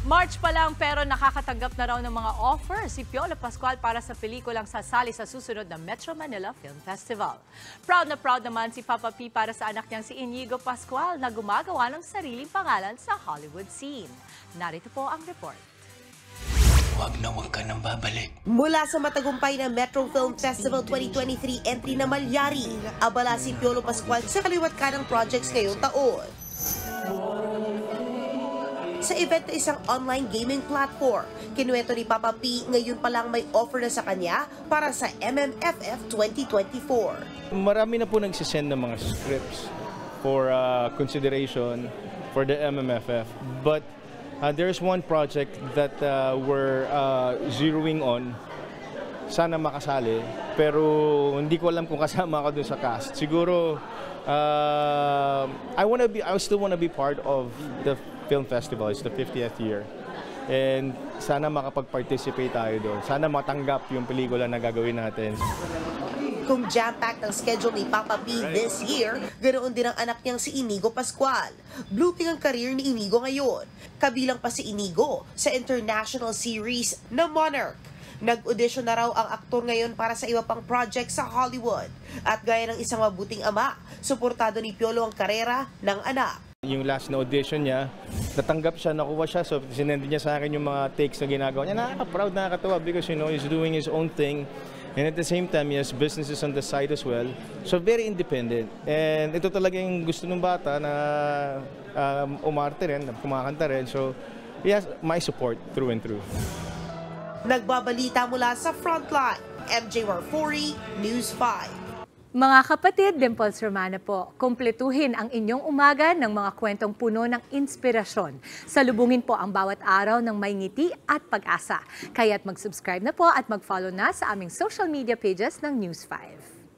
March pa lang pero nakakatanggap na raw ng mga offer si Piolo Pascual para sa pelikulang sasali sa susunod na Metro Manila Film Festival. Proud naman si Papa P para sa anak niyang si Inigo Pascual na gumagawa ng sariling pangalan sa Hollywood scene. Narito po ang report. Huwag ka nang babalik. Mula sa matagumpay na Metro Film Festival 2023 entry na Malyari, abala si Piolo Pascual sa kaliwat kanang projects ngayong taon. Sa event na isang online gaming platform, kinuwento ni Papa P ngayon pa lang may offer na sa kanya para sa MMFF 2024. Marami na po nagsisend ng mga scripts for consideration for the MMFF. But there's one project that we're zeroing on. Sana makasali, pero hindi ko alam kung kasama ako dun sa cast. Siguro, I still wanna be part of the film festival. It's the 50th year. And sana makapag-participate tayo doon. Sana matanggap yung pelikula na gagawin natin. Kung jam-packed ang schedule ni Papa P this year, ganoon din ang anak niyang si Inigo Pascual. Blooming ang career ni Inigo ngayon. Kabilang pa si Inigo sa international series na Monarch. Nag-audition na raw ang aktor ngayon para sa iba pang project sa Hollywood. At gaya ng isang mabuting ama, suportado ni Piolo ang karera ng anak. Yung last na audition niya, natanggap siya, nakuha siya, so sinend niya sa akin yung mga takes na ginagawa niya. Nakaka-proud, nakakatawa because he's doing his own thing. And at the same time, he has businesses on the side as well. So very independent. And ito talaga yung gusto ng bata na umarte rin, kumakanta rin. So he has my support through and through. Nagbabalita mula sa Frontline, MJ Warfori, News 5. Mga kapatid, Dimples Romana po, kumpletuhin ang inyong umaga ng mga kwentong puno ng inspirasyon. Salubungin po ang bawat araw ng may ngiti at pag-asa. Kaya't mag-subscribe na po at mag-follow na sa aming social media pages ng News 5.